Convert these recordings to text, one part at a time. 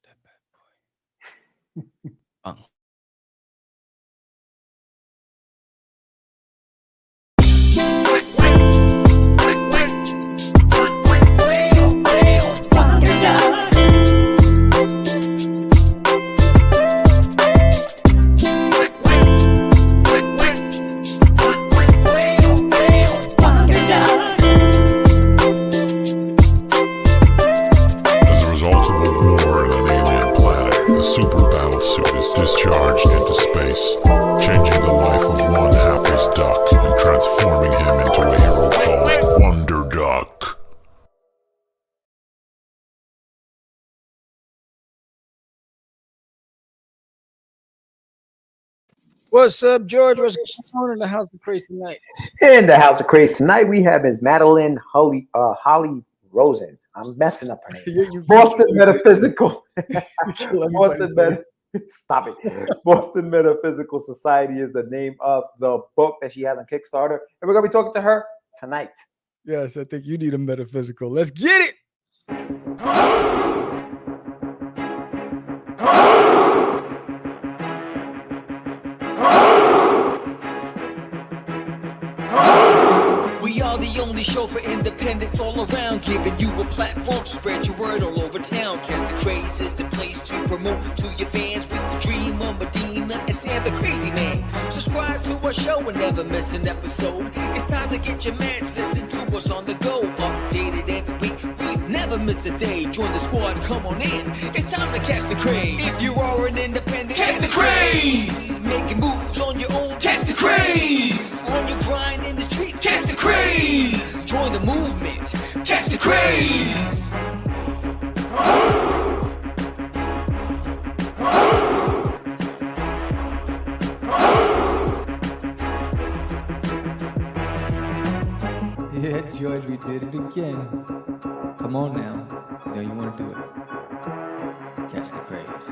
that bad boy. Discharged into space, changing the life of one hapless duck and transforming him into a hero called Wonderduck. What's up, George? What's going on in the House of Craze tonight? In the House of Craze tonight, we have Ms. Madeline Holly Rosen. I'm messing up her name. Boston Metaphysical. Stop it. Boston Metaphysical Society is the name of the book that she has on Kickstarter. And we're going to be talking to her tonight. Yes, I think you need a metaphysical. Let's get it. We are the only show for independents all around, giving you a platform to spread your word all over town. Catch the Craze is the place to promote to your fans with the dream of Medina and Sam the Crazy Man. Subscribe to our show and never miss an episode. It's time to get your mans, listen to us on the go. Updated every week, we never miss a day. Join the squad, come on in. It's time to catch the Craze. If you are an independent, catch the Craze. Making moves on your own, catch the Craze. On your grind in the streets, catch the Craze. Join the movement, catch the Craze. Yeah, George, we did it again. Come on now. Yeah, you want to do it. Catch the Craze.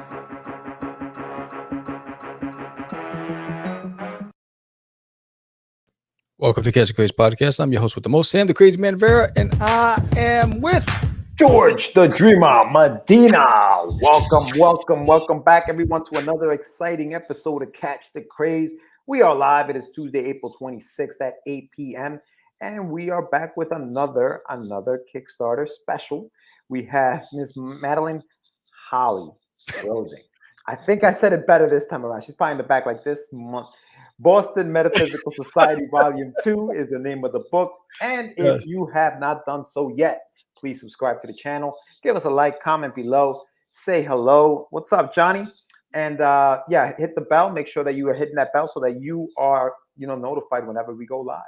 Welcome to Catch the Craze podcast. I'm your host with the most, Sam the Crazy Man Vera, and I am with George the Dreamer Medina. Welcome back, everyone, to another exciting episode of Catch the Craze. We are live. It is Tuesday, April 26th at 8 p.m. And we are back with another Kickstarter special. We have Ms. Madeline Holly Rosen. I think I said it better this time around. She's probably in the back like this month. Boston Metaphysical Society Volume 2 is the name of the book. And if you have not done so yet, please subscribe to the channel. Give us a like, comment below, say hello. What's up, Johnny? And hit the bell. Make sure that you are hitting that bell so that you are, notified whenever we go live.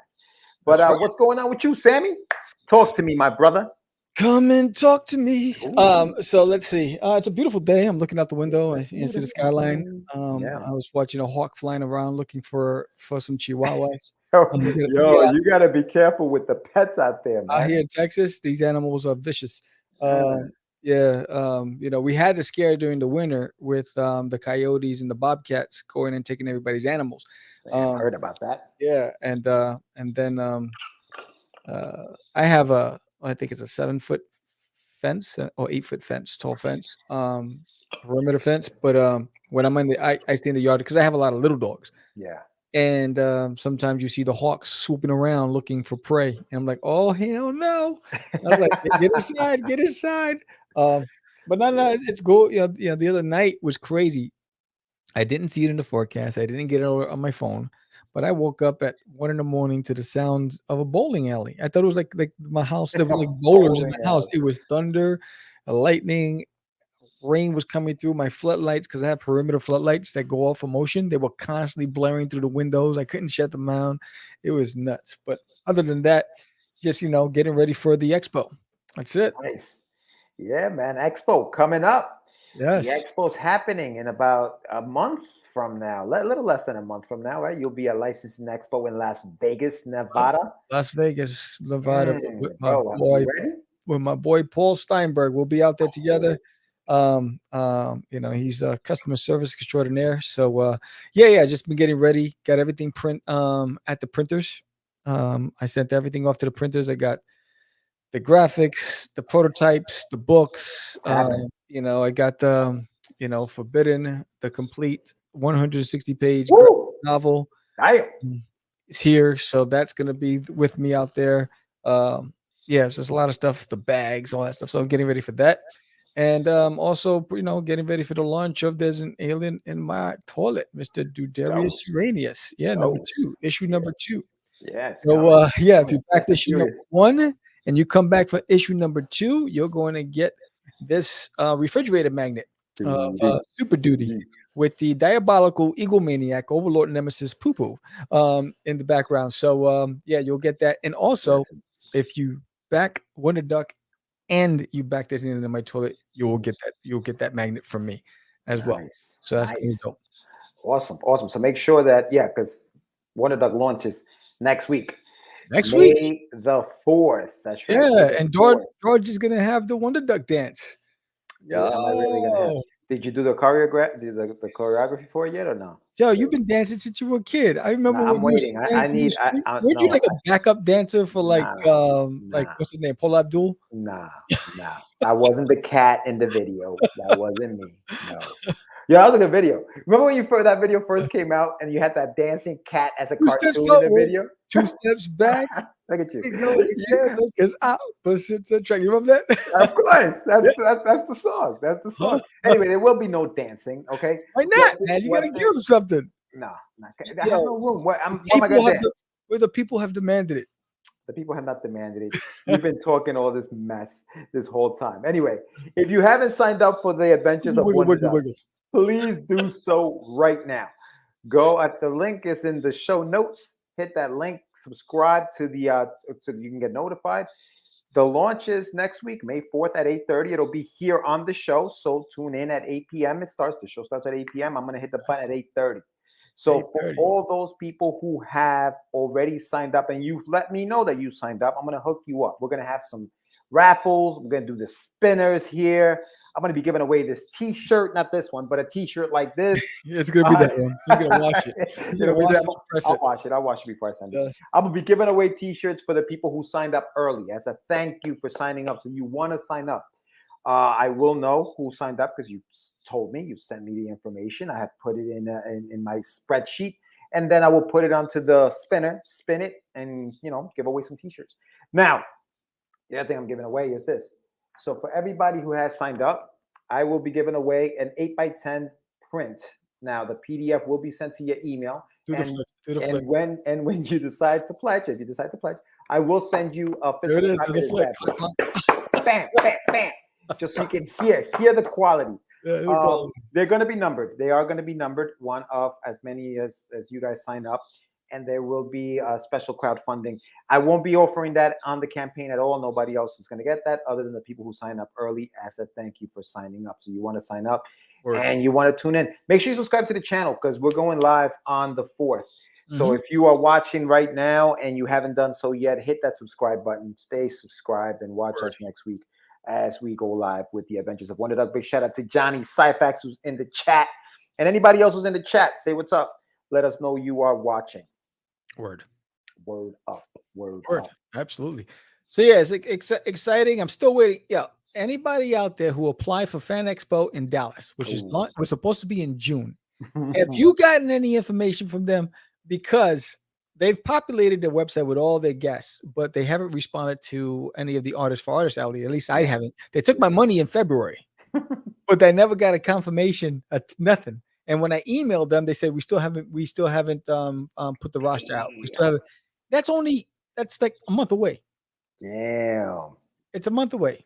But right. What's going on with you, Sammy? Talk to me, my brother. Come and talk to me. So let's see. It's a beautiful day. I'm looking out the window. I see the skyline. I was watching a hawk flying around looking for some chihuahuas. You got to be careful with the pets out there, man. Out here in Texas, these animals are vicious. We had to scare during the winter with the coyotes and the bobcats going and taking everybody's animals. I heard about that. Yeah, and then I have I think it's a 7-foot fence or 8-foot fence, tall fence, perimeter fence. But when I'm I stay in the yard because I have a lot of little dogs. Yeah. And sometimes you see the hawks swooping around looking for prey, and I'm like, oh hell no! I was like, get inside. But no, it's cool. The other night was crazy. I didn't see it in the forecast. I didn't get it on my phone, but I woke up at 1 a.m. to the sound of a bowling alley. I thought it was like my house. There were like bowlers in my house. It was thunder, lightning, rain was coming through my floodlights because I have perimeter floodlights that go off of motion. They were constantly blaring through the windows. I couldn't shut them down. It was nuts. But other than that, just getting ready for the expo. That's it. Nice. Yeah, man. Expo coming up. Yes. The expo's happening in about a month from now. A little less than a month from now, right? You'll be at Licensing Expo in Las Vegas, Nevada. Las Vegas, Nevada. With my boy Paul Steinberg. We'll be out there together. He's a customer service extraordinaire. So just been getting ready. Got everything at the printers. I sent everything off to the printers. I got the graphics, the prototypes, the books. Happening. I got the Forbidden, the complete 160-page Woo! novel. Damn. It's here, so that's gonna be with me out there. Yeah, so there's a lot of stuff, the bags, all that stuff. So I'm getting ready for that. And also, getting ready for the launch of There's an Alien in My Toilet, Mr. Dudarius Uranius. Yeah, number 2, issue number 2. Yeah. It's So coming. yeah, if you back Fast and issue number Furious. 1 and you come back for issue number 2, you're going to get this refrigerator magnet of Super Duty with the diabolical egomaniac overlord nemesis Poo Poo in the background. So yeah, you'll get that. And also, if you back Wonderduck and you back this in my toilet, you'll get that magnet from me as well. So that's gonna be dope. Awesome. So make sure that because Wonderduck launches next week. Next week, May the 4th. That's right. Yeah, and George is gonna have the Wonderduck dance. Yeah, am I really gonna have? Did you do the choreography for it yet or no? Yo, you've been dancing since you were a kid. I remember I'm when you waiting. weren't you like a backup dancer for like what's his name, Paul Abdul? Nah. I wasn't the cat in the video. That wasn't me. No. Yeah, that was a good video. Remember when that video first came out and you had that dancing cat as a cartoon in the video? 2 steps back. Look at you. Yeah, because opposites attract. You remember that? Of course. That's the song. That's the song. Anyway, there will be no dancing, okay? Why not, man? You gotta give them something. No. I have no room. What am I gonna dance? The people have demanded it. The people have not demanded it. We've been talking all this mess this whole time. Anyway, if you haven't signed up for the Adventures of Wonderduck, please do so right now. Go at the link is in the show notes. Hit that link. Subscribe to the so you can get notified. The launch is next week, May 4th at 8:30. It'll be here on the show. So tune in at 8 p.m. The show starts at 8 p.m. I'm gonna hit the button at 8:30. So for all those people who have already signed up and you've let me know that you signed up, I'm gonna hook you up. We're gonna have some raffles. We're gonna do the spinners here. I'm going to be giving away this T-shirt, not this one, but a T-shirt like this. It's going to be that one. He's going to wash it. I'll wash it before I send it. I'm going to be giving away T-shirts for the people who signed up early as a thank you for signing up. So you want to sign up. I will know who signed up because you told me, you sent me the information. I have put it in my spreadsheet, and then I will put it onto the spinner, spin it, and give away some T-shirts. Now, the other thing I'm giving away is this. So for everybody who has signed up, I will be giving away an 8x10 print. Now the PDF will be sent to your email. And when you decide to pledge, I will send you a physical copy. Bam, bam, bam. Just so you can hear the quality. They're going to be numbered. They are going to be numbered, one of as many as you guys sign up. And there will be a special crowdfunding. I won't be offering that on the campaign at all. Nobody else is going to get that other than the people who sign up early as a thank you for signing up. So you want to sign up and you want to tune in. Make sure you subscribe to the channel because we're going live on the 4th. So if you are watching right now and you haven't done so yet, hit that subscribe button. Stay subscribed and watch us next week as we go live with the Adventures of Wonderduck. Big shout out to Johnny Syfax who's in the chat. And anybody else who's in the chat, say what's up. Let us know you are watching. Word up. Absolutely. So yeah, it's exciting. I'm still waiting. Yeah, anybody out there who applied for Fan Expo in Dallas, which was supposed to be in June, have you gotten any information from them? Because they've populated their website with all their guests, but they haven't responded to any of the Artists for Artists alley. At least I haven't. They took my money in February, but I never got a confirmation. Nothing. And when I emailed them, they said we still haven't put the roster out. We still haven't. That's like a month away. Damn, it's a month away.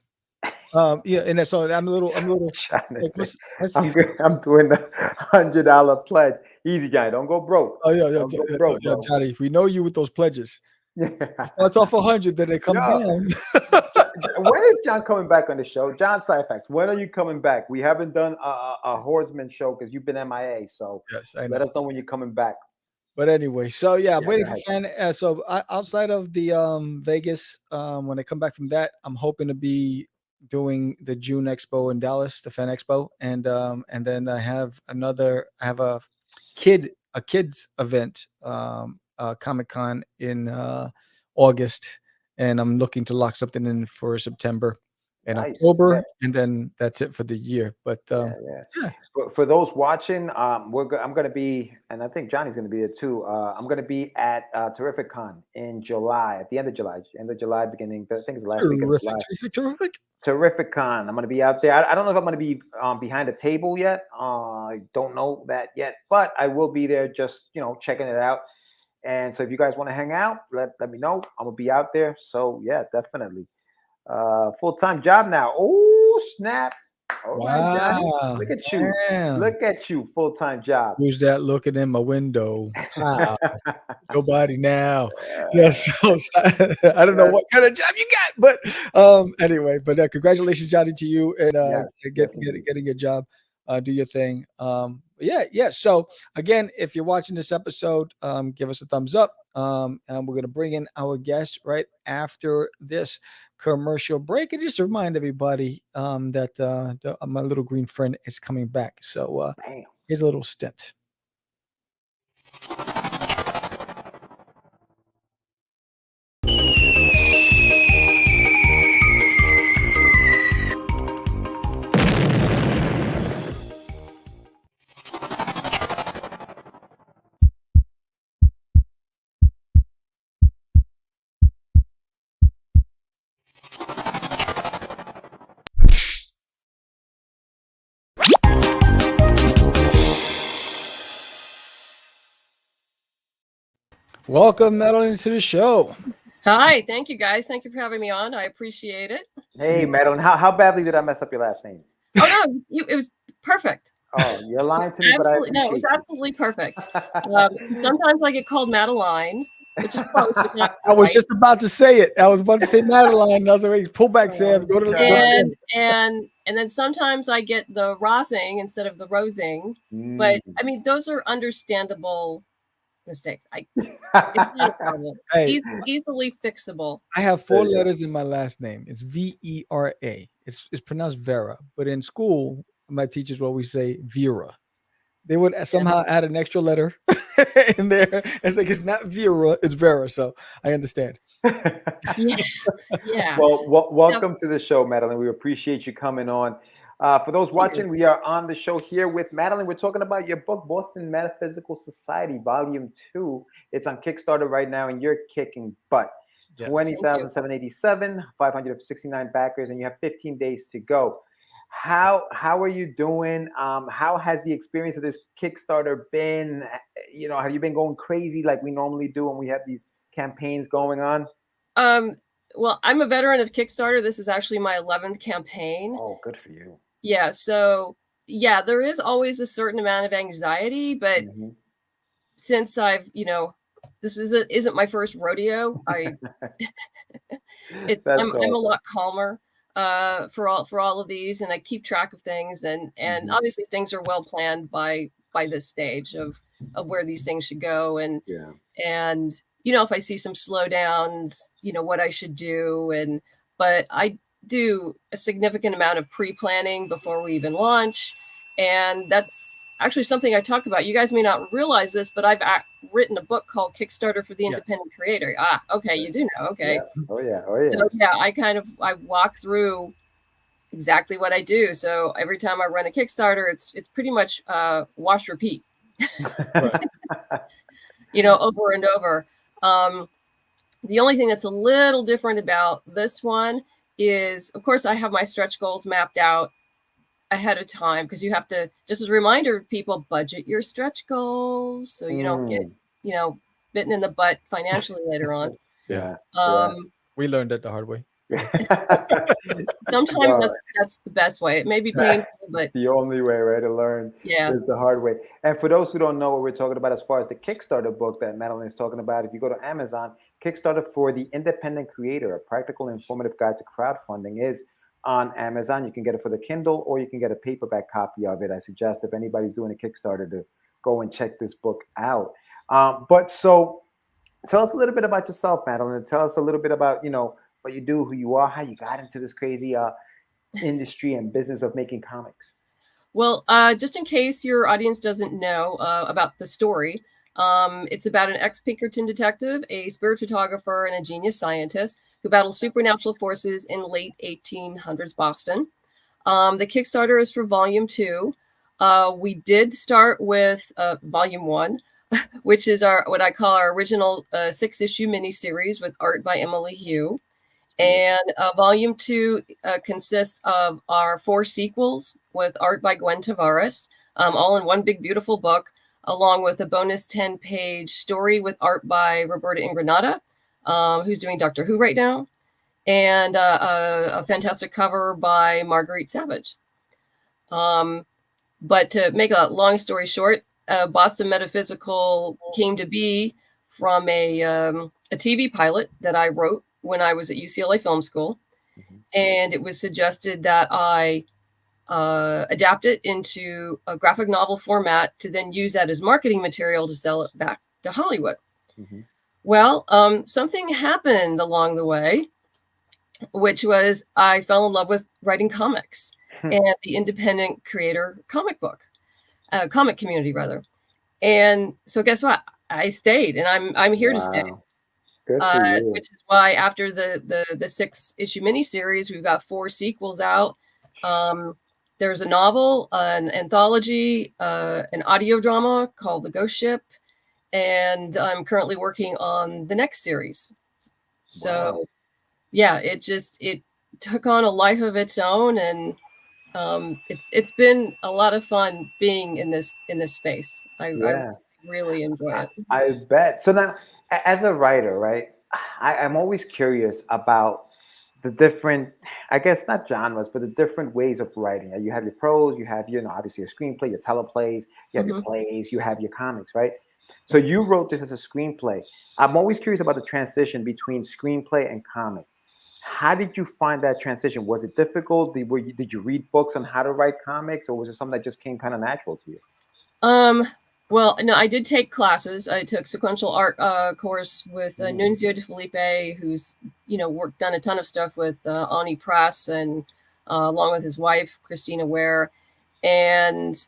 Yeah, and so I'm a little. Like, I'm doing the $100 pledge. Easy guy, don't go broke. Oh yeah, Johnny. We know you with those pledges. It starts off 100, then they come down. When is John coming back on the show? John Syfax, when are you coming back? We haven't done a Horseman show because you've been MIA. So yes, I know. Let us know when you're coming back. But anyway, so yeah, I'm waiting for fan. So outside of the Vegas, when I come back from that, I'm hoping to be doing the June Expo in Dallas, the Fan Expo, and then I have a kids event, Comic-Con in August. and I'm looking to lock something in for September and Nice. October, Yeah. and then that's it for the year. But Yeah. For those watching, I'm going to be, and I think Johnny's going to be there too. I'm going to be at Terrific Con in July, at the end of July, beginning. I think it's the last week of July. terrific. Terrific Con. I'm going to be out there. I don't know if I'm going to be behind a table yet. I don't know that yet, but I will be there, just checking it out. And so if you guys want to hang out, let me know. I'm gonna be out there. So yeah, definitely. Full-time job now. Oh snap! All right, Johnny. Look at you. Damn. Look at you. Full-time job. Who's that looking in my window? Wow. Nobody now. Yeah, so I don't know what kind of job you got, but anyway, but congratulations, Johnny, to you, and getting your job. Do your thing. Yeah. So again, if you're watching this episode, give us a thumbs up. And we're gonna bring in our guest right after this commercial break, and just to remind everybody that my little green friend is coming back. So here's a little stint. Welcome, Madeline, to the show. Hi, thank you guys. Thank you for having me on. I appreciate it. Hey, Madeline, how badly did I mess up your last name? Oh no, it was perfect. Oh, you're lying to me, but it was absolutely perfect. Sometimes I get called Madeline, which is close. But not I was just about to say it. I was about to say Madeline. And I was like, pull back, Sam. Go to the and then sometimes I get the Rosing instead of the Rosing. But I mean, those are understandable mistakes. It's not a problem. Hey, easily fixable. I have 4 letters in my last name. It's Vera. It's pronounced Vera, but in school, my teachers would always say Vera. They would somehow add an extra letter in there. It's like it's not Vera, it's Vera. So I understand. Yeah. Well, welcome to the show, Madeline. We appreciate you coming on. For those watching, we are on the show here with Madeline. We're talking about your book, Boston Metaphysical Society, Volume 2. It's on Kickstarter right now, and you're kicking butt. Yes. 20,787, 569 backers, and you have 15 days to go. How are you doing? How has the experience of this Kickstarter been? Have you been going crazy like we normally do when we have these campaigns going on? Well, I'm a veteran of Kickstarter. This is actually my 11th campaign. Oh, good for you. Yeah. So yeah, there is always a certain amount of anxiety, but since I've, this isn't my first rodeo. I'm a lot calmer for all of these, and I keep track of things, and obviously things are well planned by this stage of where these things should go, and if I see some slowdowns, what I should do, but I do a significant amount of pre-planning before we even launch, and that's actually something I talk about. You guys may not realize this, but I've written a book called Kickstarter for the Independent Creator. Okay, you do know. Okay. Yeah. Oh yeah. So yeah, I walk through exactly what I do. So every time I run a Kickstarter, it's pretty much wash, repeat. Over and over. The only thing that's a little different about this one is, of course, I have my stretch goals mapped out ahead of time, because you have to, just as a reminder, people, budget your stretch goals so you don't get, bitten in the butt financially later on. Yeah. We learned it the hard way. Sometimes that's the best way. It may be painful, but the only way, right, to learn is the hard way. And for those who don't know what we're talking about as far as the Kickstarter book that Madeline is talking about, if you go to Amazon, Kickstarter for the Independent Creator, a practical and informative guide to crowdfunding, is on Amazon. You can get it for the Kindle, or you can get a paperback copy of it. I suggest if anybody's doing a Kickstarter to go and check this book out. But so tell us a little bit about yourself, Madeline. Tell us a little bit about, what you do, who you are, how you got into this crazy industry and business of making comics. Well, just in case your audience doesn't know about the story, it's about an ex-Pinkerton detective, a spirit photographer, and a genius scientist who battle supernatural forces in late 1800s Boston. The Kickstarter is for Volume 2. We did start with Volume 1, which is what I call our original 6-issue miniseries with art by Emily Hugh. And Volume 2 consists of our 4 sequels with art by Gwen Tavares, all in one big, beautiful book, along with a bonus 10-page story with art by Roberta Ingranata, who's doing Doctor Who right now, and a fantastic cover by Marguerite Savage. But to make a long story short, Boston Metaphysical came to be from a TV pilot that I wrote when I was at UCLA Film School. And it was suggested that I adapt it into a graphic novel format to then use that as marketing material to sell it back to Hollywood. Well, something happened along the way, which was I fell in love with writing comics and the independent creator comic community rather. And so guess what? I stayed, and I'm here to stay. Which is why after the 6-issue miniseries, we've got 4 sequels out. There's a novel, an anthology, an audio drama called The Ghost Ship, and I'm currently working on the next series. So, yeah, it took on a life of its own, and it's been a lot of fun being in this space. I really enjoy it. I bet. So now, as a writer, right, I'm always curious about the different, I guess not genres, but the different ways of writing. You have your prose, you have, obviously your screenplay, your teleplays, you have your plays, you have your comics, right? So you wrote this as a screenplay. I'm always curious about the transition between screenplay and comic. How did you find that transition? Was it difficult? Did you read books on how to write comics, or was it something that just came kind of natural to you? Well, no, I did take classes. I took sequential art course with Nunzio De Felipe, who's done a ton of stuff with Ani Press, and along with his wife Christina Ware. And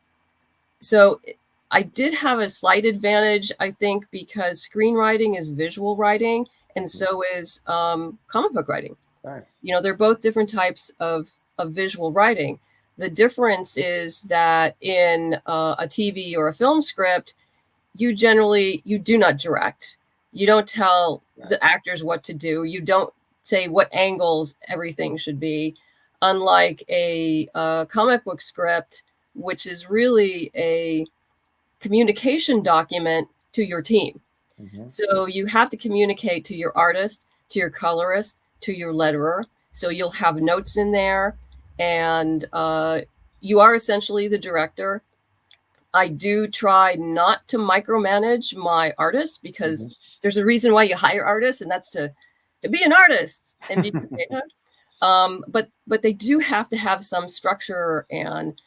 so I did have a slight advantage, I think, because screenwriting is visual writing, and so is comic book writing. Right. They're both different types of visual writing. The difference is that in a TV or a film script, you do not direct. You don't tell the actors what to do. You don't say what angles everything should be. Unlike a comic book script, which is really a communication document to your team. So you have to communicate to your artist, to your colorist, to your letterer. So you'll have notes in there. And you are essentially the director. I do try not to micromanage my artists, because there's a reason why you hire artists, and that's to be an artist and be creative. But they do have to have some structure and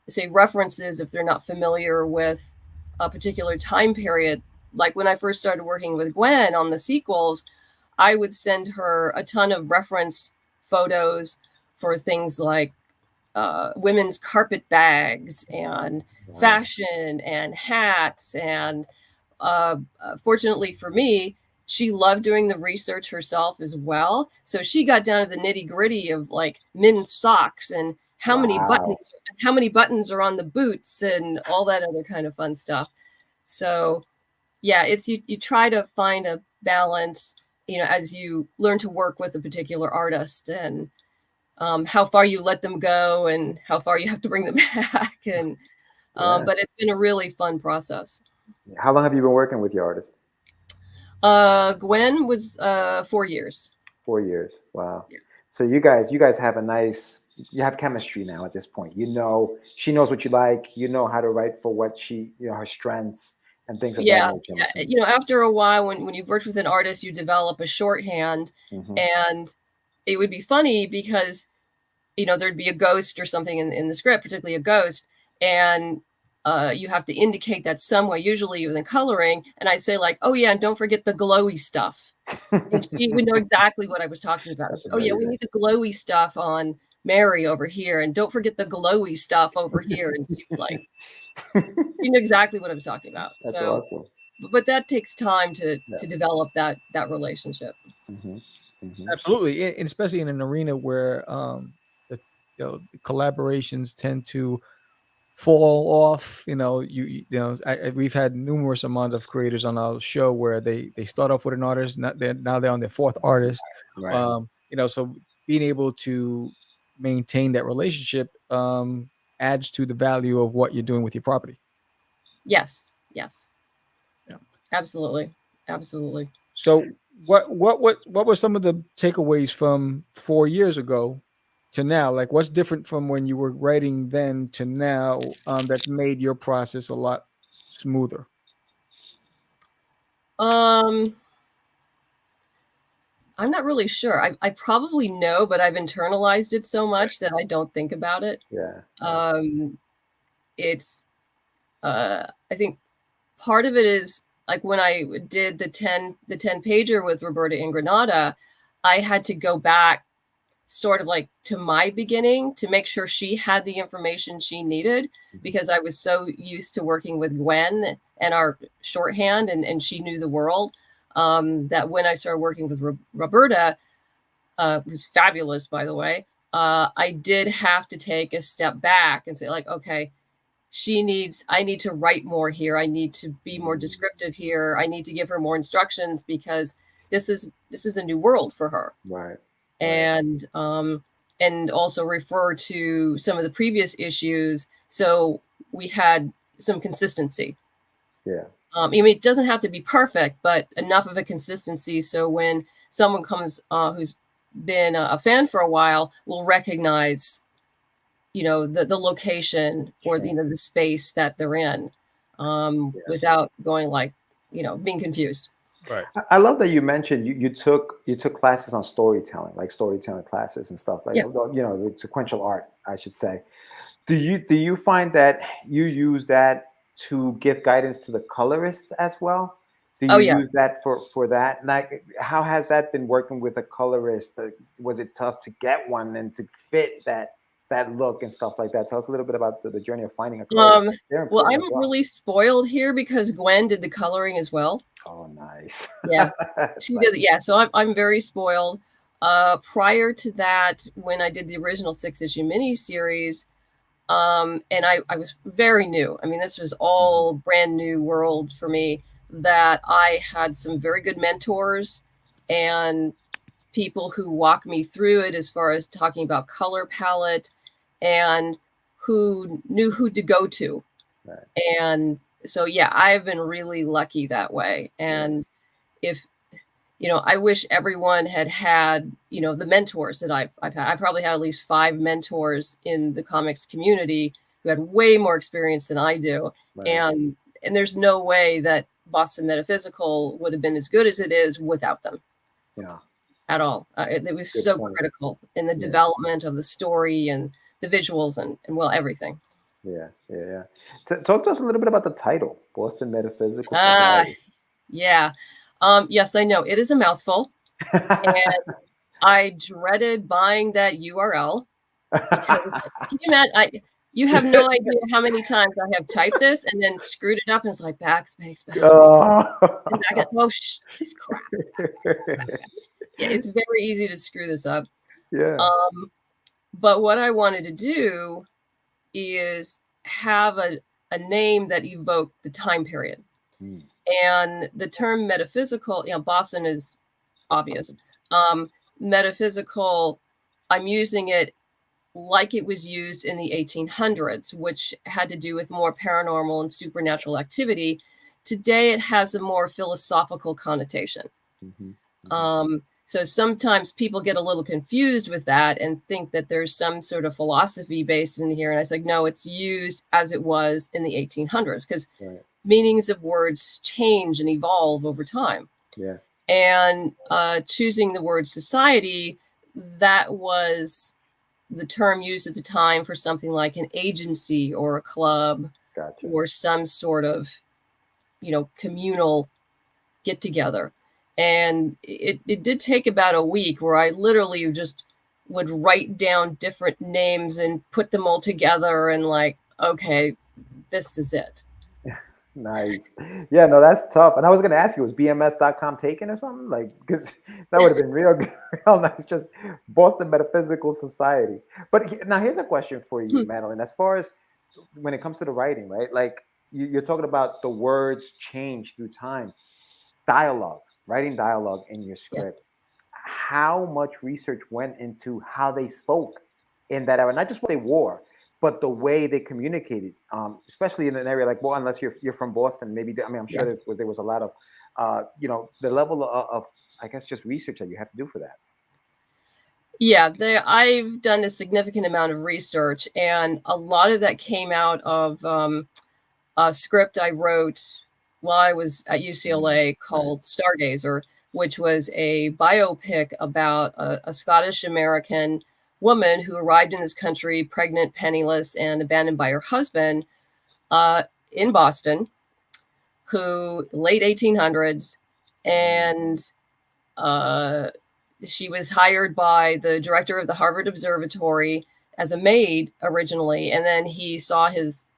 say references if they're not familiar with a particular time period. Like when I first started working with Gwen on the sequels, I would send her a ton of reference photos for things like women's carpet bags and fashion and hats. And fortunately for me, she loved doing the research herself as well. So she got down to the nitty gritty of like men's socks and how many buttons are on the boots and all that other kind of fun stuff. So yeah, it's you try to find a balance, as you learn to work with a particular artist, and how far you let them go and how far you have to bring them back. And but it's been a really fun process. How long have you been working with your artist? Gwen was 4 years. 4 years. Wow. Yeah. So you guys have you have chemistry now at this point. She knows what you like. You know how to write for what her strengths and things like that. Yeah. After a while, when you've worked with an artist, you develop a shorthand, and it would be funny because, there'd be a ghost or something in the script, particularly a ghost, and you have to indicate that some way, usually with the coloring. And I'd say like, oh yeah, and don't forget the glowy stuff. And she would know exactly what I was talking about. Oh yeah, we need the glowy stuff on Mary over here, and don't forget the glowy stuff over here. And she was like, she knew exactly what I was talking about. That's awesome. But that takes time to develop that relationship. Absolutely, and especially in an arena where the, the collaborations tend to fall off. We've had numerous amounts of creators on our show where they start off with an artist, now they're on their fourth artist. Right. So being able to maintain that relationship adds to the value of what you're doing with your property. Yes. Yeah. Absolutely. So what were some of the takeaways from 4 years ago to now? Like, what's different from when you were writing then to now that's made your process a lot smoother? I'm not really sure. I probably know, but I've internalized it so much that I don't think about it. Yeah. It's I think part of it is like when I did the 10 pager with Roberta in Granada, I had to go back sort of like to my beginning to make sure she had the information she needed, because I was so used to working with Gwen and our shorthand, and she knew the world, that when I started working with Roberta, who's fabulous, by the way, I did have to take a step back and say, like, okay, I need to write more here. I need to be more descriptive here. I need to give her more instructions, because this is a new world for her. Right. And also refer to some of the previous issues. So we had some consistency. Yeah. I mean, it doesn't have to be perfect, but enough of a consistency. So when someone comes, who's been a fan for a while, will recognize, the location or the space that they're in, without going like, being confused. Right. I love that you mentioned you took classes on storytelling, like storytelling classes and stuff like the sequential art, I should say. Do you find that you use that to give guidance to the colorists as well? Do you use that for that? Like, how has that been working with a colorist? Was it tough to get one and to fit that look and stuff like that? Tell us a little bit about the journey of finding a colorist. Well, I'm really spoiled here because Gwen did the coloring as well. Oh, nice. Yeah, she did. Yeah, so I'm very spoiled. Prior to that, when I did the original 6-issue miniseries, and I was very new. I mean, this was all brand new world for me. That I had some very good mentors and people who walked me through it as far as talking about color palette, and who knew who to go to. Right. And so, yeah, I've been really lucky that way. And if, I wish everyone had, the mentors that I've had. I probably had at least 5 mentors in the comics community who had way more experience than I do. Right. And there's no way that Boston Metaphysical would have been as good as it is without them. Yeah. At all. It was so critical in the development of the story and the visuals and everything. Yeah. Talk to us a little bit about the title, Boston Metaphysical Society. Yeah. Yes, I know it is a mouthful, and I dreaded buying that URL because can you imagine? You have no idea how many times I have typed this and then screwed it up, and it's like backspace. And I go, this crap. Yeah, it's very easy to screw this up. Yeah. But what I wanted to do is have a name that evoked the time period. And the term metaphysical, Boston is obvious. Metaphysical, I'm using it like it was used in the 1800s, which had to do with more paranormal and supernatural activity. Today, it has a more philosophical connotation. So sometimes people get a little confused with that and think that there's some sort of philosophy based in here. And I was like, no, it's used as it was in the 1800s, because meanings of words change and evolve over time. Yeah. And choosing the word society, that was the term used at the time for something like an agency or a club. Gotcha. Or some sort of, communal get together. And it did take about a week where I literally just would write down different names and put them all together and like, okay, this is it. Nice. Yeah, no, that's tough. And I was going to ask you, was BMS.com taken or something? Like, because that would have been real, real nice. Just Boston Metaphysical Society. But now here's a question for you, Madeline. As far as when it comes to the writing, right? Like, you're talking about the words change through time. Dialogue, writing dialogue in your script. How much research went into how they spoke in that era? Not just what they wore, but the way they communicated, especially in an area like, well, unless you're from Boston, maybe. I mean, I'm sure there was a lot of, the level of, I guess, just research that you have to do for that. Yeah, I've done a significant amount of research, and a lot of that came out of a script I wrote while I was at UCLA called Stargazer, which was a biopic about a Scottish American woman who arrived in this country pregnant, penniless, and abandoned by her husband in Boston, who late 1800s, and she was hired by the director of the Harvard Observatory as a maid originally, and then he saw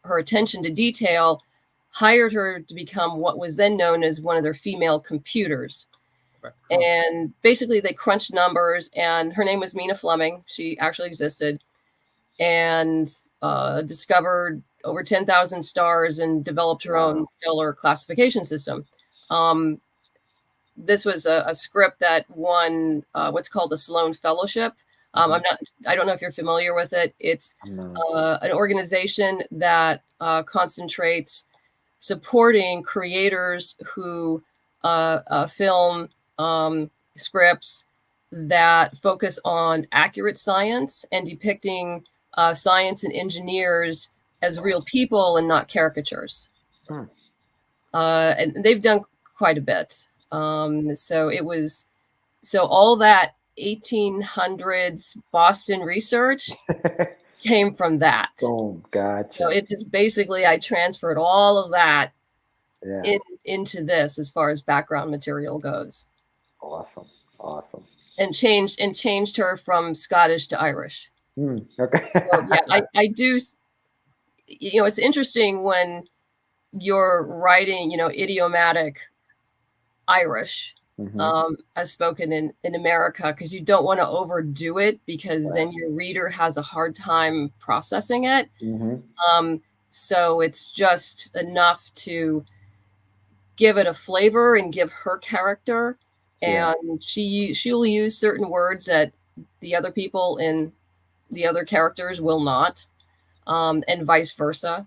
her attention to detail, hired her to become what was then known as one of their female computers. And basically they crunched numbers, and her name was Mina Fleming. She actually existed, and discovered over 10,000 stars and developed her own stellar classification system. This was a script that won what's called the Sloan Fellowship. I don't know if you're familiar with it. It's an organization that concentrates supporting creators who film scripts that focus on accurate science and depicting science and engineers as real people and not caricatures. And they've done quite a bit. So all that 1800s Boston research came from that. Oh, gotcha. So it just basically, I transferred all of that into this as far as background material goes. Awesome. And changed her from Scottish to Irish. Okay. So yeah, I do. It's interesting when you're writing, idiomatic Irish as spoken in America, because you don't want to overdo it, because then your reader has a hard time processing it. So it's just enough to give it a flavor and give her character. And she'll use certain words that the other people in the other characters will not, and vice versa.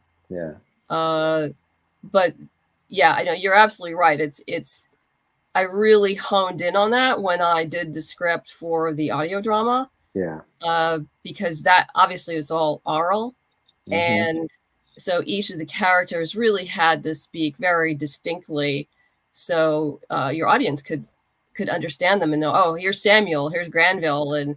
But yeah, I know you're absolutely right. It's I really honed in on that when I did the script for the audio drama. Because that obviously is all oral, and so each of the characters really had to speak very distinctly, so your audience could understand them and know, oh, here's Samuel, here's Granville, and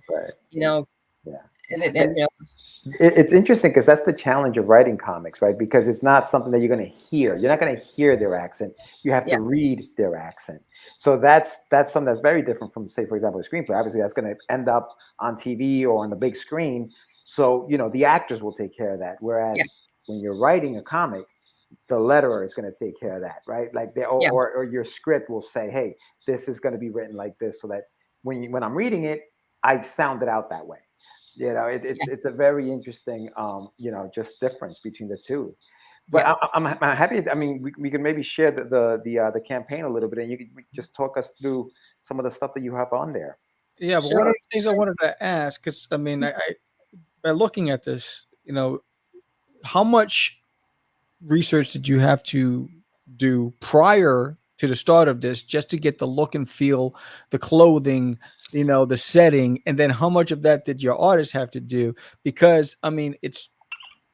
It's interesting because that's the challenge of writing comics, right? Because it's not something that you're going to hear. You're not going to hear their accent. You have to read their accent. So that's something that's very different from, say, for example, a screenplay. Obviously, that's going to end up on TV or on the big screen. So, the actors will take care of that. Whereas when you're writing a comic, the letterer is going to take care of that, right? Like or your script will say, hey, this is going to be written like this, so that when I'm reading it, I sound it out that way. It's a very interesting, just difference between the two. But I'm happy. I mean, we can maybe share the campaign a little bit, and you could just talk us through some of the stuff that you have on there. Yeah, but one of the things I wanted to ask, because I mean, I by looking at this, how much research did you have to do prior to the start of this just to get the look and feel, the clothing, the setting, and then how much of that did your artist have to do? Because I mean, it's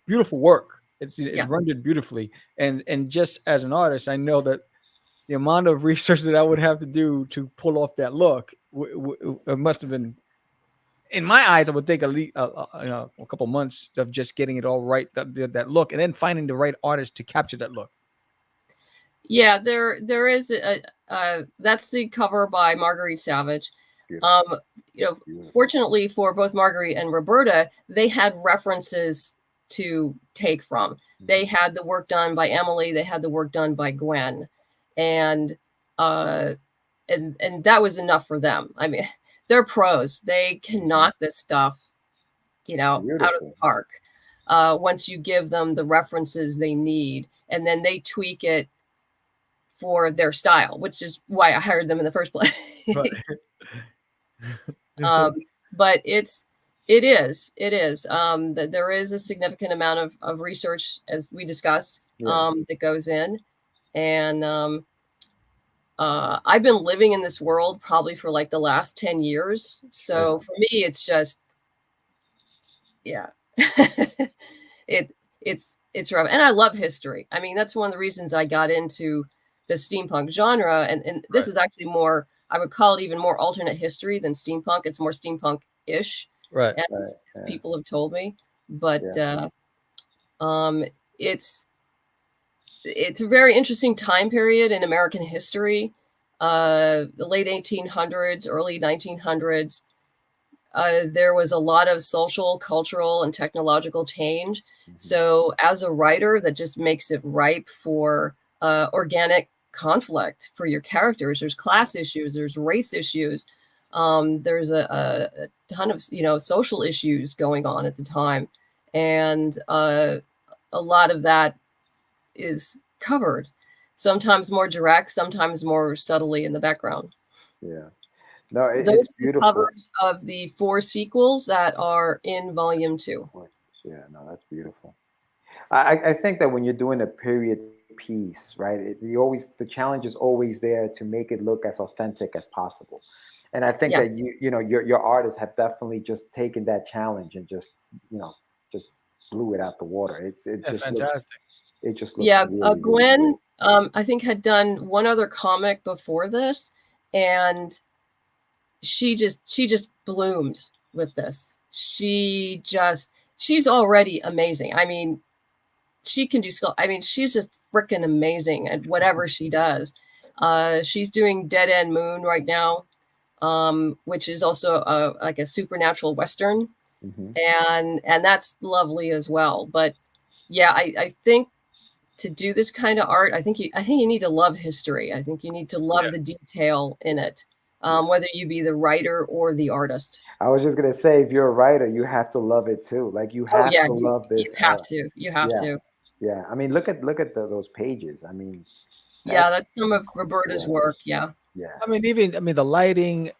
beautiful work. It's rendered beautifully, and just as an artist, I know that the amount of research that I would have to do to pull off that look it must have been, in my eyes, I would think at least a couple months of just getting it all right, that look, and then finding the right artist to capture that look. Yeah, there is that's the cover by Marguerite Savage. Fortunately for both Marguerite and Roberta, they had references to take from. They had the work done by Emily. They had the work done by Gwen, and that was enough for them. I mean, they're pros. They can knock this stuff, out of the park. Once you give them the references they need, and then they tweak it for their style, which is why I hired them in the first place. Right. But it is. That there is a significant amount of research, as we discussed, that goes in. And I've been living in this world probably for like the last 10 years. So for me, it's just, it's rough. And I love history. I mean, that's one of the reasons I got into the steampunk genre. And this is actually more, I would call it even more alternate history than steampunk. It's more steampunk-ish, Right. as people have told me. But it's a very interesting time period in American history. The late 1800s, early 1900s. There was a lot of social, cultural, and technological change. So as a writer, that just makes it ripe for organic conflict for your characters. There's class issues, there's race issues, there's a ton of social issues going on at the time, and a lot of that is covered, sometimes more direct, sometimes more subtly in the background. No, those it's are beautiful. Covers of the 4 sequels that are in volume 2. No, that's beautiful. I think that when you're doing a period piece, right, the challenge is always there to make it look as authentic as possible. And I think that your artists have definitely just taken that challenge and just blew it out the water. It just fantastic. It just looks really, Gwen, really I think had done one other comic before this, and she just bloomed with this. She's already amazing. I mean, she can do skull. I mean, she's just freaking amazing at whatever she does. She's doing Dead End Moon right now, which is also like a supernatural Western. And that's lovely as well. But I think to do this kind of art, I think you need to love history. I think you need to love the detail in it, whether you be the writer or the artist. I was just gonna say, if you're a writer, you have to love it too. Like you have to love this. You have to. Yeah, I mean, look at those pages. I mean, that's some of Roberta's work. Yeah. Yeah. I mean, the lighting,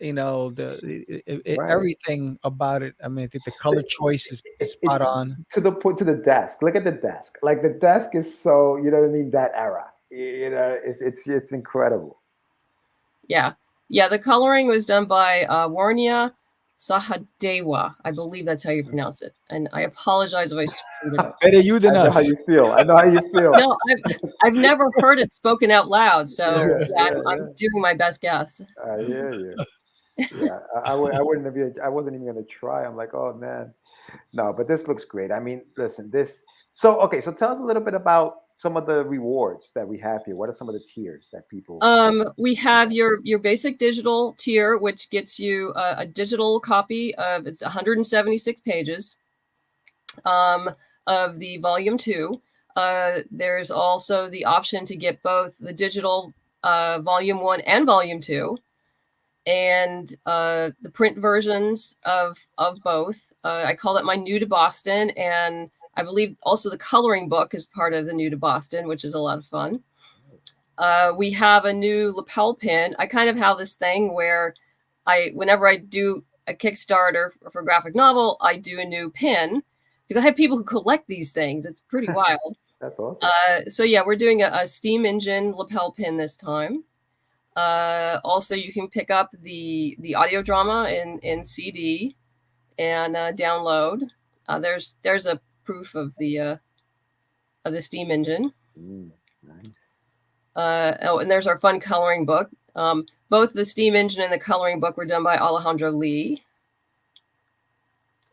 everything about it. I mean, I think the color choice is spot on. To the desk. Look at the desk. Like the desk is so, you know what I mean? That era. It's incredible. Yeah. The coloring was done by Warnia Sahadewa. I believe that's how you pronounce it. And I apologize if I screwed it up. Better you than us. I know how you feel. No, I've never heard it spoken out loud, so I'm doing my best guess. I hear you. Yeah, I wasn't even gonna try. I'm like, oh man, no, but this looks great. I mean, listen, so tell us a little bit about some of the rewards that we have here. What are some of the tiers that people? We have your basic digital tier, which gets you a digital copy of, it's 176 pages of the volume 2. There's also the option to get both the digital volume 1 and volume 2, and the print versions of both. I call that my New to Boston, and I believe also the coloring book is part of the New to Boston, which is a lot of fun. We have a new lapel pin. I kind of have this thing where whenever I do a Kickstarter for a graphic novel, I do a new pin, because I have people who collect these things. It's pretty wild. That's awesome. So we're doing a steam engine lapel pin this time. Also, you can pick up the audio drama in CD and download. There's a proof of the steam engine. Nice. And there's our fun coloring book. Both the steam engine and the coloring book were done by Alejandro Lee.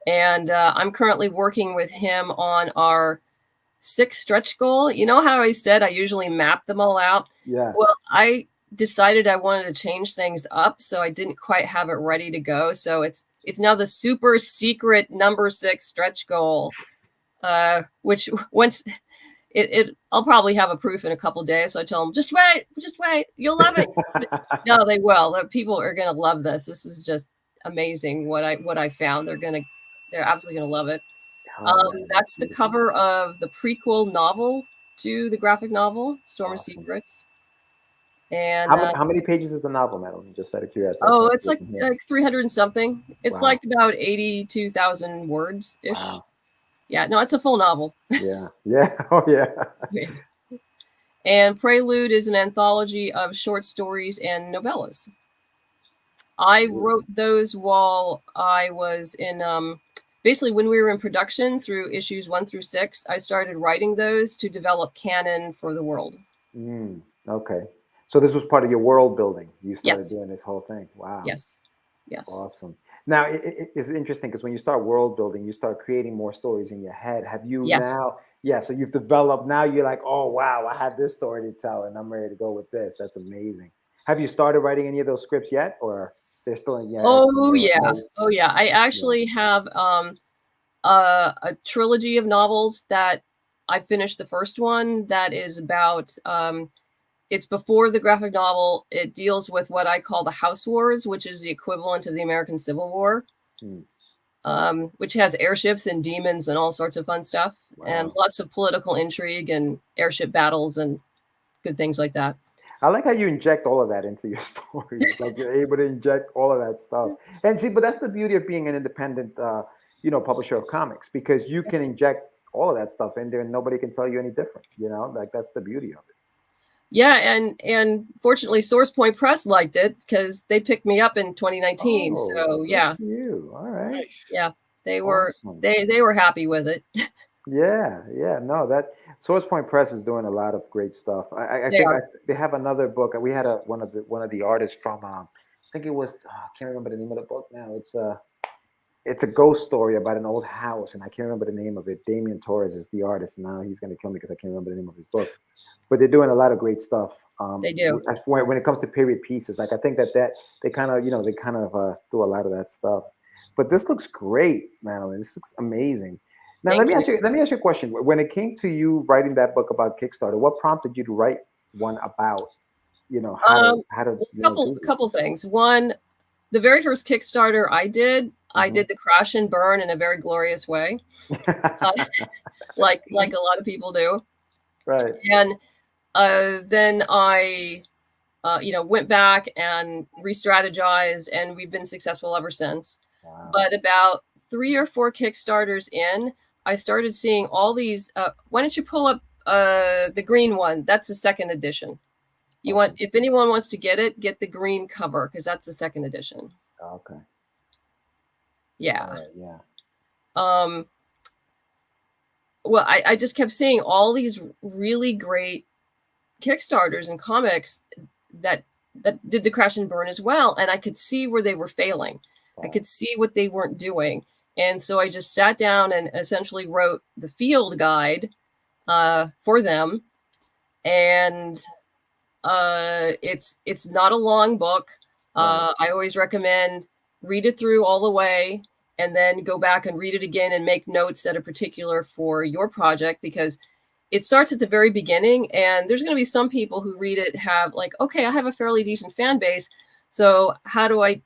And I'm currently working with him on our 6 stretch goal. You know how I said I usually map them all out? Yeah. Well, I decided I wanted to change things up, so I didn't quite have it ready to go. So it's now the super secret number 6 stretch goal. which once I'll probably have a proof in a couple days. So I tell them, just wait, you'll love it. No, they will. People are going to love this. This is just amazing what I found. They're absolutely going to love it. That's the cover of the prequel novel to the graphic novel, Storm of Secrets. And how many pages is the novel, Madeline? Just out of curiosity. Oh, it's like 300 and something. It's like about 82,000 words ish. Wow. Yeah, no, it's a full novel. Yeah. Oh, yeah. And Prelude is an anthology of short stories and novellas. I wrote those while I was in, basically when we were in production through issues 1 through 6, I started writing those to develop canon for the world. Okay. So this was part of your world building. You started doing this whole thing. Wow. Yes. Awesome. Now, it's interesting because when you start world building, you start creating more stories in your head. Have you now? Yeah. So you've developed, now you're like, oh, wow, I have this story to tell and I'm ready to go with this. That's amazing. Have you started writing any of those scripts yet, or they're still in? Oh, yeah. I actually have a trilogy of novels that I finished the first one that is about, it's before the graphic novel. It deals with what I call the House Wars, which is the equivalent of the American Civil War, which has airships and demons and all sorts of fun stuff, and lots of political intrigue and airship battles and good things like that. I like how you inject all of that into your stories. Like you're able to inject all of that stuff. And see, but that's the beauty of being an independent, publisher of comics, because you can inject all of that stuff in there and nobody can tell you any different. Like that's the beauty of it. Yeah, and fortunately, Source Point Press liked it because they picked me up in 2019. Oh, so yeah, you all right? Yeah, they were they were happy with it. Yeah. No, that Source Point Press is doing a lot of great stuff. I think they have another book. We had one of the artists from I think it was I can't remember the name of the book now. It's a ghost story about an old house, and I can't remember the name of it. Damian Torres is the artist. Now he's going to kill me because I can't remember the name of his book. But they're doing a lot of great stuff. They do. When it comes to period pieces, like I think that they kind of do a lot of that stuff. But this looks great, Madeline. This looks amazing. Now let me ask you a question. When it came to you writing that book about Kickstarter, what prompted you to write one about how to couple things. One, the very first Kickstarter I did the crash and burn in a very glorious way, like a lot of people do. Right. And then I, went back and re-strategized, and we've been successful ever since. Wow. But about 3 or 4 Kickstarters in, I started seeing all these. Why don't you pull up the green one? That's the second edition. If anyone wants to get the green cover, because that's the second edition. Okay. Yeah. Right, yeah. Well, I just kept seeing all these really great Kickstarters and comics that did the crash and burn as well. And I could see where they were failing. Wow. I could see what they weren't doing. And so I just sat down and essentially wrote the field guide for them. And it's not a long book. Right. I always recommend read it through all the way, and then go back and read it again and make notes that are particular for your project, because it starts at the very beginning, and there's going to be some people who read it have like, okay, I have a fairly decent fan base. So how do I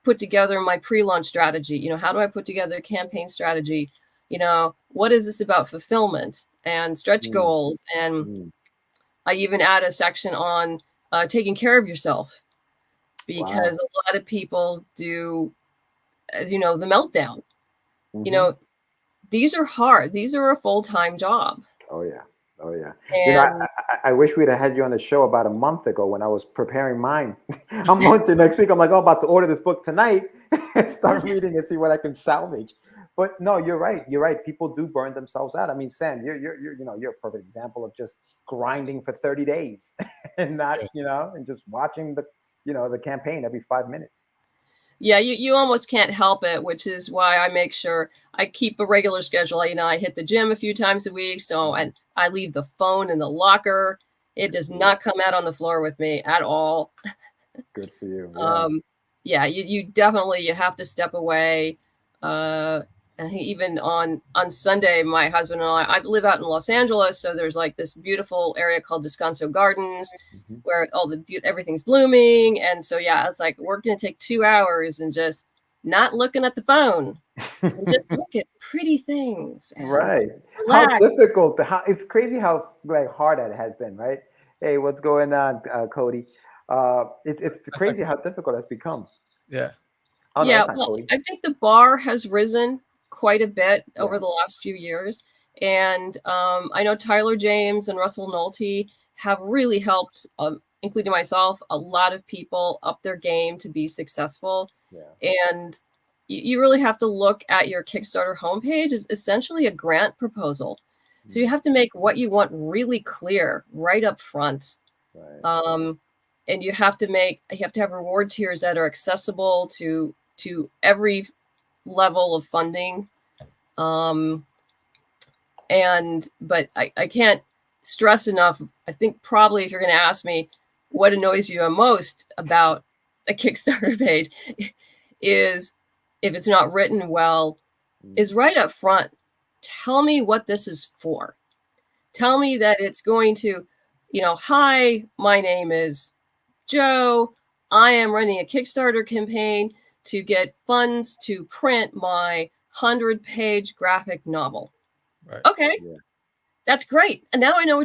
put together my pre-launch strategy? How do I put together a campaign strategy? What is this about fulfillment and stretch goals? And I even add a section on taking care of yourself, because a lot of people do, the meltdown. These are hard. These are a full-time job. Oh yeah. And I wish we'd have had you on the show about a month ago when I was preparing mine. I'm on to next week. I'm like, about to order this book tonight and start reading and see what I can salvage. But no, you're right. People do burn themselves out. I mean, Sam, you're a perfect example of just grinding for 30 days and not, and just watching the campaign every 5 minutes. Yeah, you almost can't help it, which is why I make sure I keep a regular schedule. I hit the gym a few times a week, and I leave the phone in the locker. It does not come out on the floor with me at all. Good for you. Yeah, you definitely have to step away. And he even on Sunday, my husband and I live out in Los Angeles, so there's like this beautiful area called Descanso Gardens, where everything's blooming. And so yeah, it's like we're gonna take 2 hours and just not looking at the phone, and just look at pretty things. And Right. relax. How difficult, it's crazy how like hard that has been, right? Hey, what's going on, Cody? It's crazy how difficult that's become. Yeah. Oh, no, Yeah, that's not well, Cody. I think the bar has risen quite a bit over the last few years. And I know Tyler James and Russell Nolte have really helped, including myself, a lot of people up their game to be successful. Yeah. And you really have to look at your Kickstarter homepage as essentially a grant proposal. So you have to make what you want really clear right up front. Right. And you have to have reward tiers that are accessible to every level of funding. But I can't stress enough. I think probably if you're going to ask me what annoys you most about a Kickstarter page is if it's not written well, is right up front. Tell me what this is for. Tell me that it's going to, hi, my name is Joe. I am running a Kickstarter campaign to get funds to print my 100-page graphic novel. Right. Okay, that's great. And now I know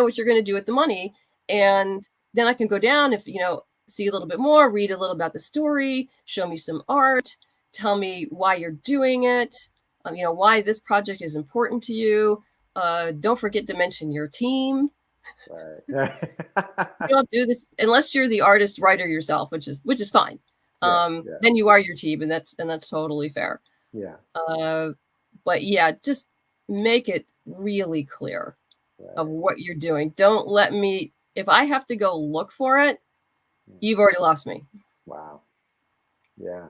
what you're going to do with the money, and then I can go down see a little bit more, read a little about the story, show me some art, tell me why you're doing it, why this project is important to you. Don't forget to mention your team. Right. You don't do this unless you're the artist writer yourself, which is fine. Then you are your team, and that's totally fair. Yeah. But yeah, just make it really clear of what you're doing. Don't let me, if I have to go look for it, you've already lost me. Wow. Yeah.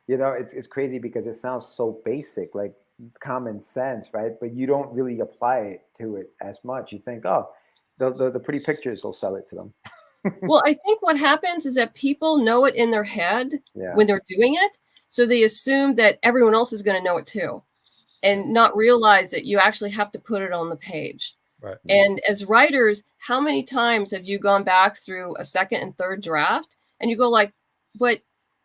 It's crazy because it sounds so basic, like common sense, right? But you don't really apply it to it as much. You think, oh, the pretty pictures will sell it to them. Well, I think what happens is that people know it in their head when they're doing it. So they assume that everyone else is going to know it too, and not realize that you actually have to put it on the page. Right. And as writers, how many times have you gone back through a second and third draft and you go like, but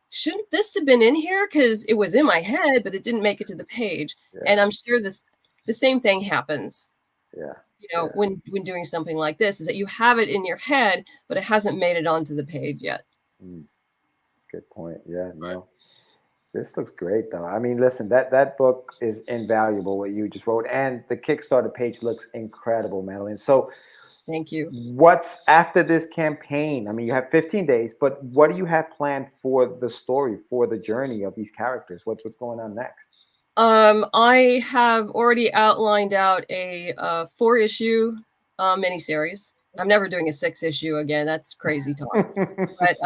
shouldn't this have been in here? Because it was in my head, but it didn't make it to the page. Yeah. And I'm sure the same thing happens. Yeah. When doing something like this, is that you have it in your head, but it hasn't made it onto the page yet. Good point. Yeah, no. This looks great, though. I mean, listen, that book is invaluable, what you just wrote, and the Kickstarter page looks incredible, Madeline. So thank you. What's after this campaign? I mean, you have 15 days, but what do you have planned for the story, for the journey of these characters? What's going on next? I have already outlined out a 4-issue miniseries. I'm never doing a 6-issue again. That's crazy talk. But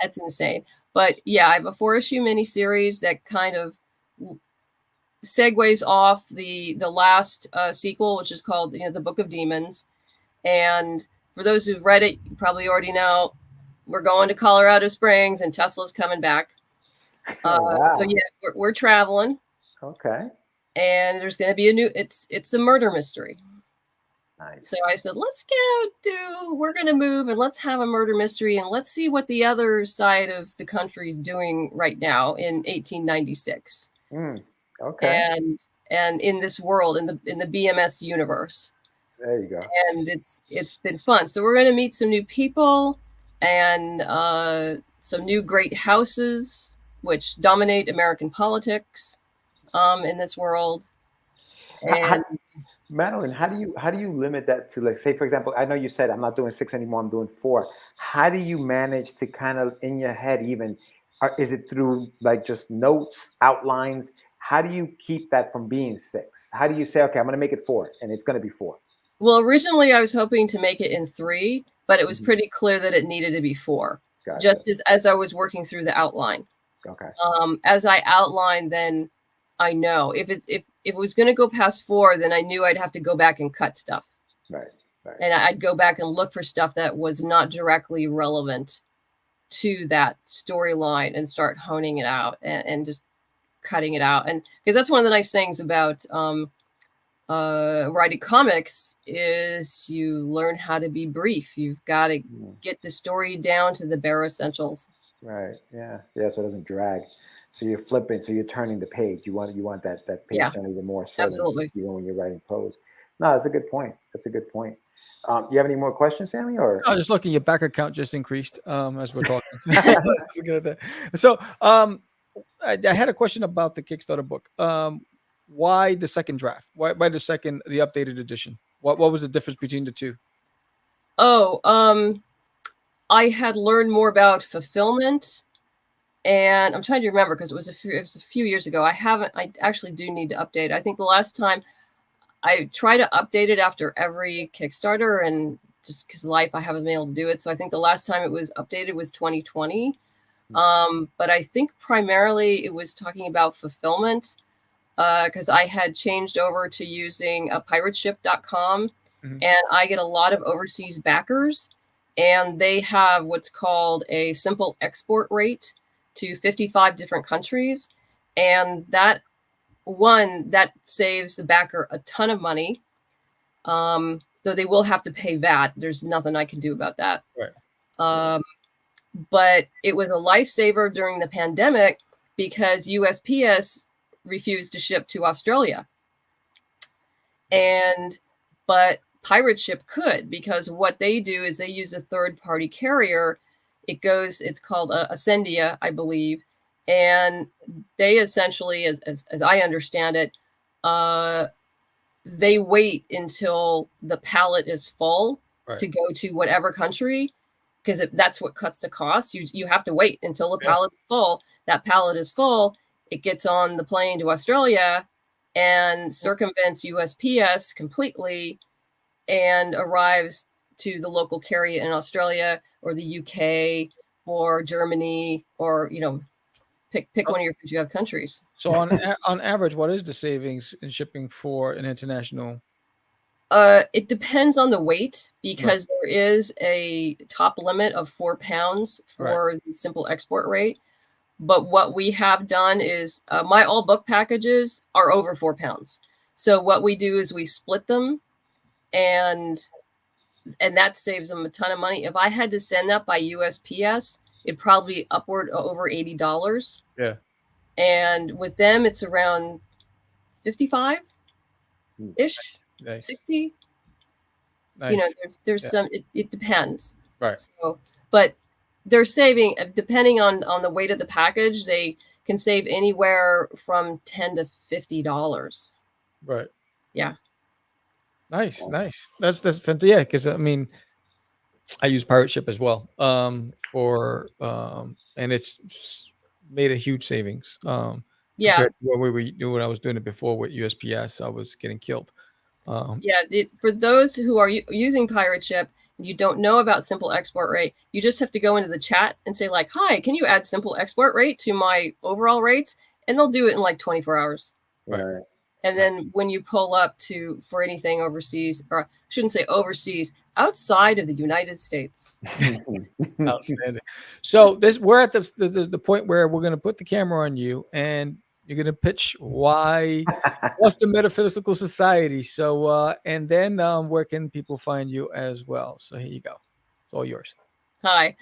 that's insane. But yeah, I have a 4-issue miniseries that kind of segues off the last sequel, which is called the Book of Demons. And for those who've read it, you probably already know we're going to Colorado Springs and Tesla's coming back. Wow. So yeah, we're traveling. Okay. And there's going to be it's a murder mystery. Nice. So I said, we're going to move and let's have a murder mystery and let's see what the other side of the country is doing right now in 1896. Okay. And in this world, in the BMS universe. There you go. And it's been fun. So we're going to meet some new people and some new great houses which dominate American politics in this world. And Madeline, how do you limit that to, like, say, for example, I know you said I'm not doing 6 anymore, I'm doing 4. How do you manage to kind of in your head even, is it through like just notes, outlines? How do you keep that from being 6? How do you say, okay, I'm going to make it 4 and it's going to be 4? Well, originally I was hoping to make it in 3, but it was pretty clear that it needed to be 4. Gotcha. Just as I was working through the outline. Okay. As I outlined, then I know if it was going to go past 4, then I knew I'd have to go back and cut stuff. Right. And I'd go back and look for stuff that was not directly relevant to that storyline and start honing it out and just cutting it out. And because that's one of the nice things about writing comics is you learn how to be brief. You've got to get the story down to the bare essentials. Right. Yeah. Yeah. So it doesn't drag. So you're flipping. So you're turning the page. You want that page turning even more certain. Absolutely. Even when you're writing prose. No, that's a good point. That's a good point. You have any more questions, Sammy? Or no, just looking, your back account just increased as we're talking. So I had a question about the Kickstarter book. Why the second draft? Why the updated edition? What was the difference between the two? I had learned more about fulfillment, and I'm trying to remember because it was a few years ago. I actually do need to update. I think the last time I try to update it after every Kickstarter, and just because life, I haven't been able to do it. So I think the last time it was updated was 2020. But I think primarily it was talking about fulfillment because I had changed over to using pirateship.com, and I get a lot of overseas backers, and they have what's called a simple export rate to 55 different countries. And that saves the backer a ton of money, though they will have to pay VAT. There's nothing I can do about that. Right. But it was a lifesaver during the pandemic because USPS refused to ship to Australia. But Pirate Ship could, because what they do is they use a third-party carrier. It's called Ascendia, I believe. And they essentially, as I understand it, they wait until the pallet is full to go to whatever country, because that's what cuts the cost. You have to wait until the pallet is full. That pallet is full. It gets on the plane to Australia and circumvents USPS completely and arrives to the local carrier in Australia or the UK or Germany, or pick one of your countries. So on average, what is the savings in shipping for an international? It depends on the weight, because there is a top limit of 4 pounds for the simple export rate. But what we have done is my all book packages are over 4 pounds. So what we do is we split them, and that saves them a ton of money. If I had to send that by USPS, it'd probably be upward over $80. Yeah. And with them, it's around 55-ish, Nice. 60. Nice. There's some, it depends. Right. So, but they're saving, depending on the weight of the package, they can save anywhere from $10 to $50. Right. Yeah. Nice. That's fantastic. Yeah, because I mean, I use Pirate Ship as well. And it's made a huge savings. Compared to when I was doing it before with USPS, I was getting killed. For those who are using Pirate Ship and you don't know about simple export rate, you just have to go into the chat and say like, "Hi, can you add simple export rate to my overall rates?" And they'll do it in like 24 hours. Right. And then when you pull up for anything overseas, or I shouldn't say overseas, outside of the United States. Outstanding. So we're at the point where we're going to put the camera on you, and you're going to pitch what's the Metaphysical Society. So, and then where can people find you as well? So here you go. It's all yours. Hi.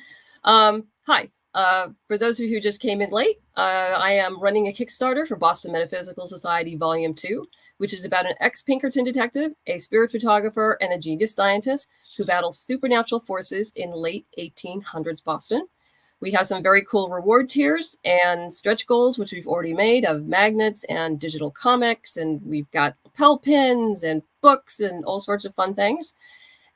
For those of you who just came in late, I am running a Kickstarter for Boston Metaphysical Society Volume 2, which is about an ex-Pinkerton detective, a spirit photographer, and a genius scientist who battles supernatural forces in late 1800s Boston. We have some very cool reward tiers and stretch goals, which we've already made, of magnets and digital comics, and we've got lapel pins and books and all sorts of fun things.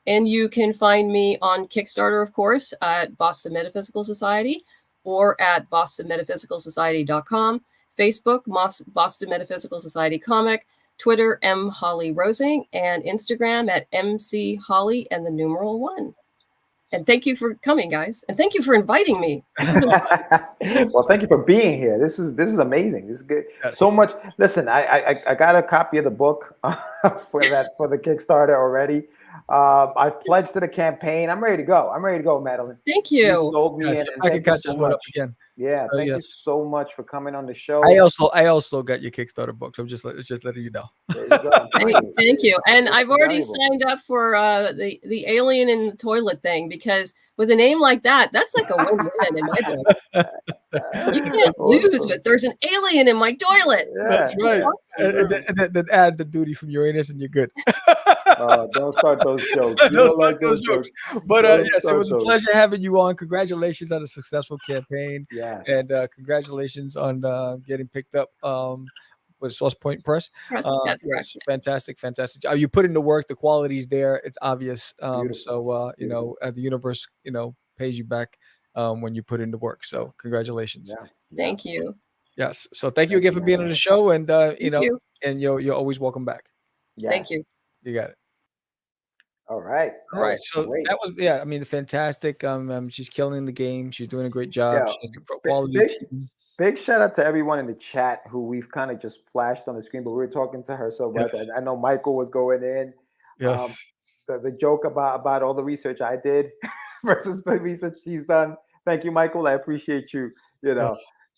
And you can find me on Kickstarter, of course, at Boston Metaphysical Society, or at bostonmetaphysicalsociety.com, Facebook, Boston Metaphysical Society Comic, Twitter, M. Holly Rosing, and Instagram at MC Holly and the numeral 1. And thank you for coming, guys. And thank you for inviting me. Well, thank you for being here. This is amazing. This is good. Yes. So much. Listen, I got a copy of the book for the Kickstarter already. I've pledged to the campaign. I'm ready to go. Madeline. Thank You you. sold me Yes, in, if and I thank can you catch so us one up much. again. Yeah, So, thank yes. you so much for coming on the show. I also got your Kickstarter book. So I'm just letting you know. There you go. Thank you. And It's I've already valuable. signed up for the alien in the toilet thing, because with a name like that, that's like a win-win in my book. You can't lose, but there's an alien in my toilet. That's right. Awesome. And then add the duty from Uranus, and you're good. Don't start those jokes. You Don't don't like start those jokes. But Don't yes, it start was a those. pleasure having you on. Congratulations on a successful campaign. Yes. And congratulations on getting picked up with Source Point Press. That's Yes, correct. fantastic. You put in the work. The quality's there. It's obvious. Beautiful. So the universe pays you back when you put in the work. So congratulations. Yeah. Thank you. Yes. So thank you again for being on the show, and you. and you're always welcome back. Yes. Thank you. You got it. All right. All right. So that was I mean, fantastic. She's killing the game. She's doing a great job. Yeah. She has a quality team. Big shout out to everyone in the chat who we've kind of just flashed on the screen, but we were talking to her so much. Yes. I know Michael was going in. Yes. The joke about all the research I did versus the research she's done. Thank you, Michael. I appreciate you.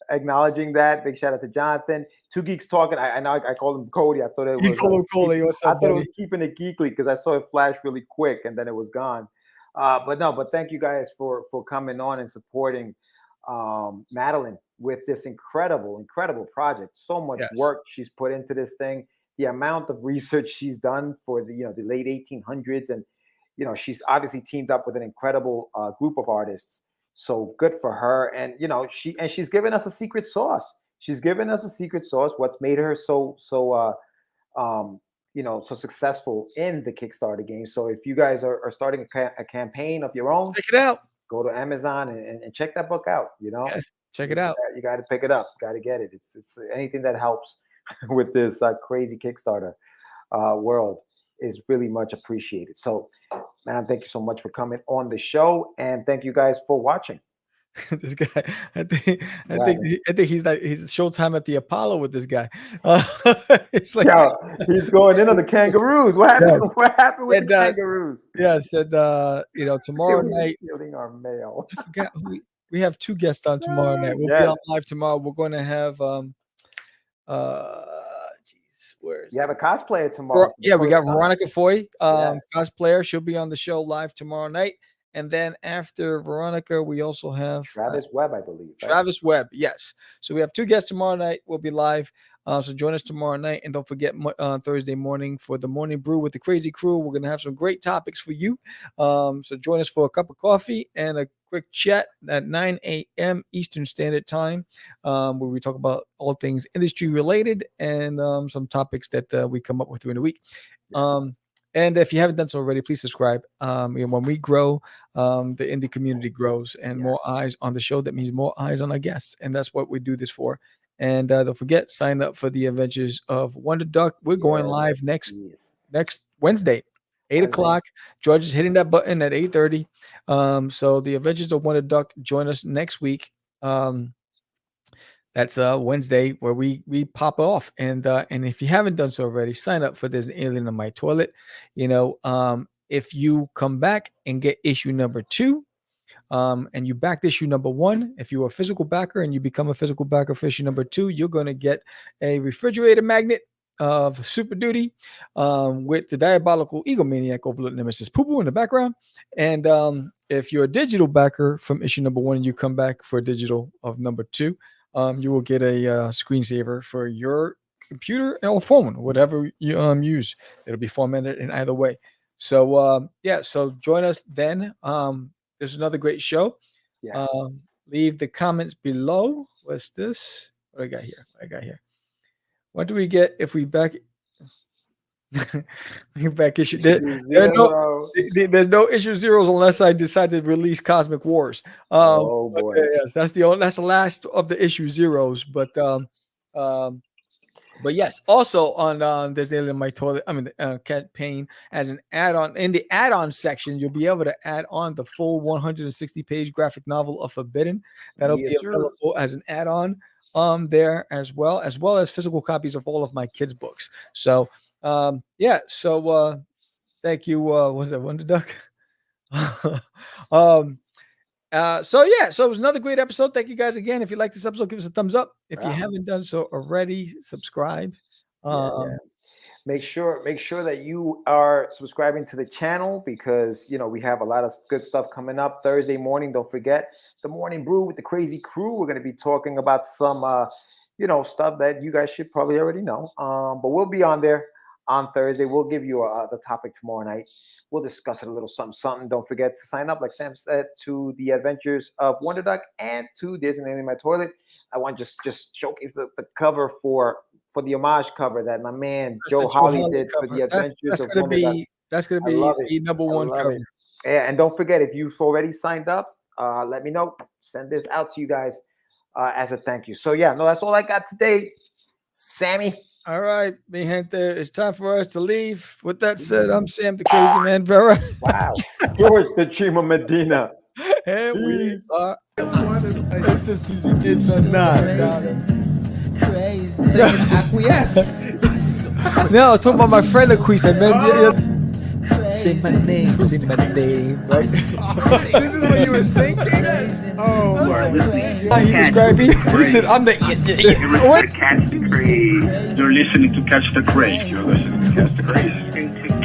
Acknowledging that. Big shout out to Jonathan. Two Geeks Talking. I know I called him Cody. I thought it was. You call him Cody. What's up, I thought it was keeping it geekly because I saw it flash really quick and then it was gone. But thank you guys for coming on and supporting Madeline with this incredible project. So much work she's put into this thing. The amount of research she's done for the late 1800s, and she's obviously teamed up with an incredible group of artists. So good for her. And she's given us a secret sauce. What's made her so successful in the Kickstarter game. So if you guys are starting a campaign of your own, check it out. Go to Amazon and check that book out. Check it out. You got to pick it up. Got to get it. It's anything that helps with this crazy Kickstarter world is really much appreciated. So, man, thank you so much for coming on the show, and thank you guys for watching. This guy, I think he's Showtime at the Apollo with this guy. It's like he's going in on the kangaroos. What happened? Yes. What happened with the kangaroos? Yes, and tomorrow night. Stealing our mail. We have two guests on tomorrow night. We'll be on live tomorrow. We're going to have you have a cosplayer tomorrow. Yeah, we got Veronica Foy, cosplayer. She'll be on the show live tomorrow night. And then after Veronica, we also have Travis Webb, I believe. Right? Travis Webb, yes. So we have two guests tomorrow night. We'll be live. So join us tomorrow night. And don't forget Thursday morning for the Morning Brew with the Crazy Crew. We're going to have some great topics for you. So join us for a cup of coffee and a quick chat at 9 a.m. Eastern Standard Time, where we talk about all things industry related and some topics that we come up with during the week. And if you haven't done so already, please subscribe. When we grow, the indie community grows, and more eyes on the show. That means more eyes on our guests, and that's what we do this for. And don't forget, sign up for the Adventures of Wonderduck. We're going live next Wednesday, 8 o'clock. George is hitting that button at 8:30. So the Adventures of Wonderduck. Join us next week. That's Wednesday, where we pop off, and if you haven't done so already, sign up for There's an Alien in My Toilet. If you come back and get issue number 2, and you backed issue number 1, if you're a physical backer and you become a physical backer for issue number 2, you're going to get a refrigerator magnet of Super Duty with the diabolical egomaniac overlord nemesis Poo-Poo in the background. And if you're a digital backer from issue number 1 and you come back for a digital of number 2, you will get a screensaver for your computer or phone, whatever you use. It'll be formatted in either way. So so join us then. There's another great show. Leave the comments below. What's this? What I got here? What do we get if we back issue? There's no issue zeros unless I decide to release Cosmic Wars. Oh boy, yes, that's the last of the issue zeros. But yes, also on There's Alien in My Toilet. Campaign as an add-on in the add-on section, you'll be able to add on the full 160-page graphic novel of Forbidden. That'll be available as an add-on there as well as physical copies of all of my kids' books. So Thank you. Was that Wonderduck? So it was another great episode. Thank you guys again. If you like this episode, give us a thumbs up. If you haven't done so already, subscribe. Make sure that you are subscribing to the channel, because we have a lot of good stuff coming up. Thursday morning, don't forget the morning brew with the crazy crew. We're going to be talking about some stuff that you guys should probably already know. But we'll be on there on Thursday. We'll give you the topic tomorrow night. We'll discuss it a little something. Don't forget to sign up, like Sam said, to the Adventures of Wonderduck and to Designating My Toilet. I want to just showcase the cover for the homage cover that my man Joe Holly did for the Adventures of Wonderduck. That's gonna be the number one cover. Yeah, and don't forget, if you've already signed up, let me know. Send this out to you guys as a thank you. So that's all I got today, Sammy. All right, mi gente, it's time for us to leave. With that said, I'm Sam the Crazy Man Vera. Wow. George the Dreamer Medina. And we are. It's just easy. It's not. Crazy. Acquiesce. No, I was talking about my friend Acquiesce. Say my name, right? This is what you were thinking? Oh, he described me. He said, I'm the what? Catch the Craze. You're listening to Catch the Craze. You're listening to Catch the Craze. To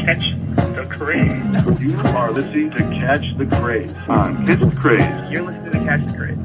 Catch the Craze. You are listening to Catch the Craze on Catch the Craze. You're listening to Catch the Craze.